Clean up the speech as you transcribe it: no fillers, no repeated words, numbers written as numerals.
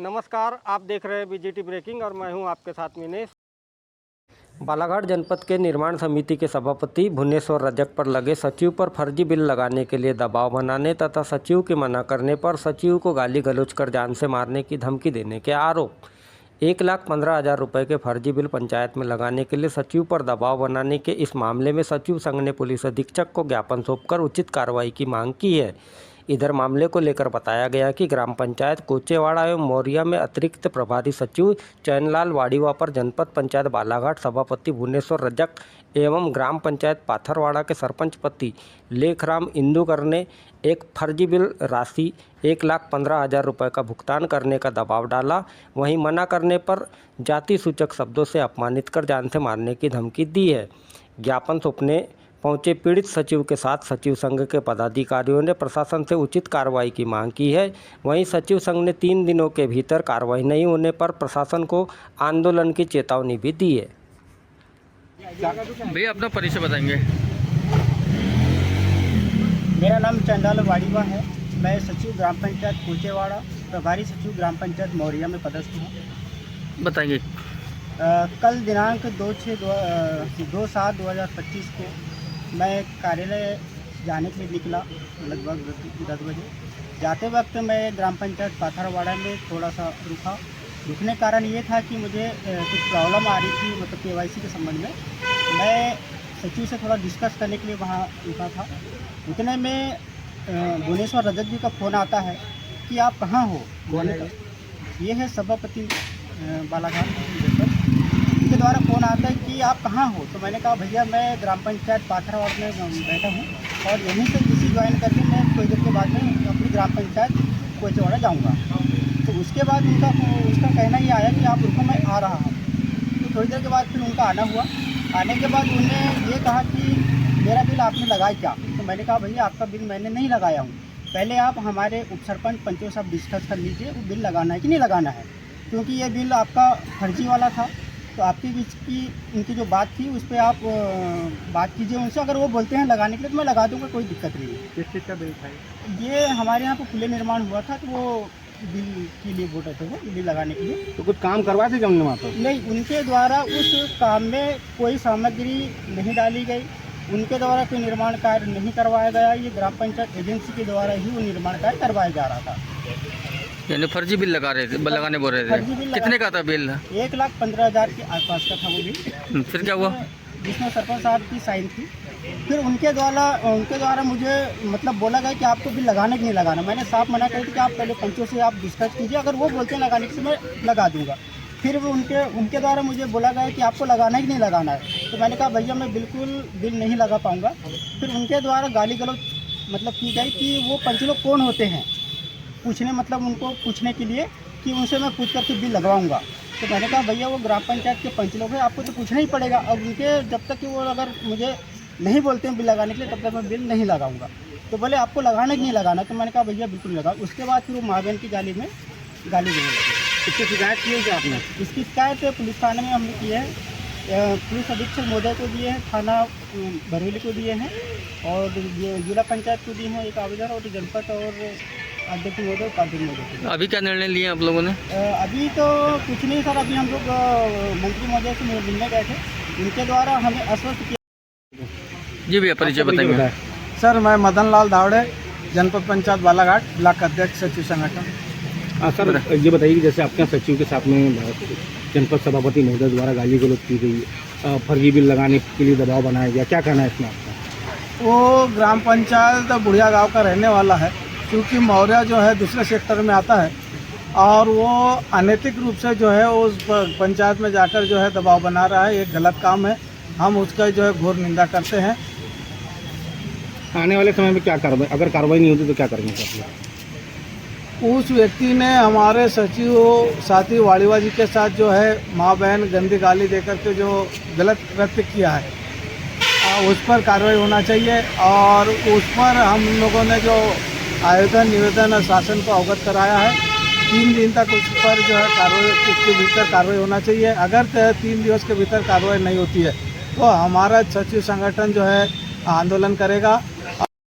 नमस्कार, आप देख रहे हैं बीजीटी ब्रेकिंग और मैं हूं आपके साथ मिनेश। बालाघाट जनपद के निर्माण समिति के सभापति भुवनेश्वर रजक पर लगे सचिव पर फर्जी बिल लगाने के लिए दबाव बनाने तथा सचिव के मना करने पर सचिव को गाली गलौज कर जान से मारने की धमकी देने के आरोप 1,15,000 रुपये के फर्जी बिल पंचायत में लगाने के लिए सचिव पर दबाव बनाने के इस मामले में सचिव संघ ने पुलिस अधीक्षक को ज्ञापन सौंपकर उचित कार्रवाई की मांग की है। इधर मामले को लेकर बताया गया कि ग्राम पंचायत कोचेवाड़ा एवं मौर्या में अतिरिक्त प्रभारी सचिव चैनलाल वाड़ीवा पर जनपद पंचायत बालाघाट सभापति भुवनेश्वर रजक एवं ग्राम पंचायत पाथरवाड़ा के सरपंच पति लेखराम इंदुकर ने एक फर्जी बिल राशि 1,15,000 रुपये का भुगतान करने का दबाव डाला। वहीं मना करने पर जाति सूचक शब्दों से अपमानित कर जान से मारने की धमकी दी है। ज्ञापन सौंपने पहुंचे पीड़ित सचिव के साथ सचिव संघ के पदाधिकारियों ने प्रशासन से उचित कार्रवाई की मांग की है। वहीं सचिव संघ ने 3 दिनों के भीतर कार्रवाई नहीं होने पर प्रशासन को आंदोलन की चेतावनी भी दी है। भैया अपना परिचय बताएंगे। मेरा नाम चंडाल वाड़ीवा है। मैं सचिव ग्राम पंचायत कोचेवाड़ा, प्रभारी सचिव ग्राम पंचायत मौर्या में पदस्थ हूँ। बताएंगे। कल दिनांक 2/7/2025 को मैं कार्यालय जाने के लिए निकला लगभग 10 बजे। जाते वक्त मैं ग्राम पंचायत पाथरवाड़ा में थोड़ा सा रुकने कारण ये था कि मुझे कुछ प्रॉब्लम आ रही थी, मतलब KYC के संबंध में। मैं सचिव से थोड़ा डिस्कस करने के लिए वहाँ रुका था। उतने में भुवनेश्वर रजक जी का फ़ोन आता है कि आप कहाँ हो। ये है सभापति बालाघाट के द्वारा फ़ोन आता है कि आप कहाँ हो। तो मैंने कहा भैया मैं ग्राम पंचायत पाथरवाड़ा में बैठा हूँ और यहीं से किसी ज्वाइन करके मैं थोड़ी देर के बाद में अपनी ग्राम पंचायत कोचेवाड़ा जाऊँगा। तो उसके बाद उसका कहना ये आया कि आप रुको, मैं आ रहा हूँ। तो थोड़ी देर के बाद फिर उनका आना हुआ। आने के बाद उन्होंने ये कहा कि मेरा बिल आपने लगाया क्या। तो मैंने कहा भैया आपका बिल मैंने नहीं लगाया हूँ, पहले आप हमारे उप सरपंच पंचों साहब डिस्कस कर लीजिए वो बिल लगाना है कि नहीं लगाना है, क्योंकि ये बिल आपका फर्जी वाला था। तो आपके बीच की उनकी जो बात थी उस पर आप बात कीजिए उनसे। अगर वो बोलते हैं लगाने के लिए तो मैं लगा दूंगा, कोई दिक्कत नहीं है। किस चीज़ का बिल था ये हमारे यहाँ पर खुले निर्माण हुआ था, तो वो बिल के लिए वोट थे, वो बिल लगाने के लिए। तो कुछ काम करवा थे हमने वहाँ पर? नहीं, उनके द्वारा उस काम में कोई सामग्री नहीं डाली गई, उनके द्वारा कोई निर्माण कार्य नहीं करवाया गया। ये ग्राम पंचायत एजेंसी के द्वारा ही वो निर्माण कार्य करवाया जा रहा था। यानी फर्जी बिल लगाने बोल रहे थे। कितने का था बिल? 1,15,000 के आसपास का था वो बिल। फिर क्या हुआ? जिसमें सरपंच साहब की साइन थी। फिर उनके द्वारा मुझे मतलब बोला गया कि आपको बिल लगाना कि नहीं लगाना। मैंने साफ मना कर दिया कि आप पहले पंचों से आप डिस्कस कीजिए, अगर वो बोलते हैं लगाने के मैं लगा दूंगा। फिर वो उनके द्वारा मुझे बोला गया कि आपको लगाना है कि नहीं लगाना है। तो मैंने कहा भैया मैं बिल्कुल बिल नहीं लगा पाऊँगा। फिर उनके द्वारा गाली गलौज मतलब की गई कि वो पंच लोग कौन होते हैं पूछने, मतलब उनको पूछने के लिए कि उनसे मैं पूछ करके बिल लगवाऊंगा। तो मैंने कहा भैया वो ग्राम पंचायत के पंच लोग हैं, आपको तो पूछना ही पड़ेगा। अब उनके जब तक कि वो अगर मुझे नहीं बोलते हैं बिल लगाने के लिए तब तक मैं बिल नहीं लगाऊंगा। तो बोले आपको लगाना कि नहीं लगाना। तो मैंने कहा भैया बिल्कुल लगा। उसके बाद फिर वो माँ बहन की गाली देने लगे। इसकी शिकायत की है क्या आपने? इसकी शिकायत पुलिस थाने में हमने की है। पुलिस अधीक्षक महोदय को दिए हैं, थाना बरेली को दिए हैं और जिला पंचायत को दिए हैं एक आवेदन, और जनपद और अध्यक्ष महोदय उपाध्यक्ष महोदय। अभी क्या निर्णय लिए आप लोगों ने? अभी तो कुछ नहीं सर, अभी हम लोग मंत्री महोदय से मिलने गए थे, उनके द्वारा हमें आश्वस्त किया। जी भैया परिचय बताएंगे। सर मैं मदन लाल दावड़े, जनपद पंचायत बालाघाट, ब्लॉक अध्यक्ष सचिव संगठन। हाँ सर, ये बताइए कि जैसे आपके सचिव के साथ में जनपद सभापति महोदय द्वारा गाली गलौज की गई, फर्जी बिल लगाने के लिए दबाव बनाया गया, क्या कहना है इसमें आपका? वो ग्राम पंचायत बुढ़िया गाँव का रहने वाला है, क्योंकि मौर्या जो है दूसरे सेक्टर में आता है और वो अनैतिक रूप से जो है उस पंचायत में जाकर जो है दबाव बना रहा है। एक गलत काम है, हम उसका जो है घोर निंदा करते हैं। आने वाले समय में क्या कार्रवाई, अगर कार्रवाई नहीं होती तो क्या करेंगे सर? उस व्यक्ति ने हमारे सचिव साथी वाड़ीवा जी के साथ जो है माँ बहन गंदी गाली देकर के जो गलत कृत्य किया है उस पर कार्रवाई होना चाहिए। और उस पर हम लोगों ने जो आवेदन निवेदन शासन को अवगत कराया है, 3 दिन तक उस पर जो है कार्रवाई के भीतर कार्रवाई होना चाहिए। अगर 3 दिवस के भीतर कार्रवाई नहीं होती है तो हमारा सचिव संगठन जो है आंदोलन करेगा।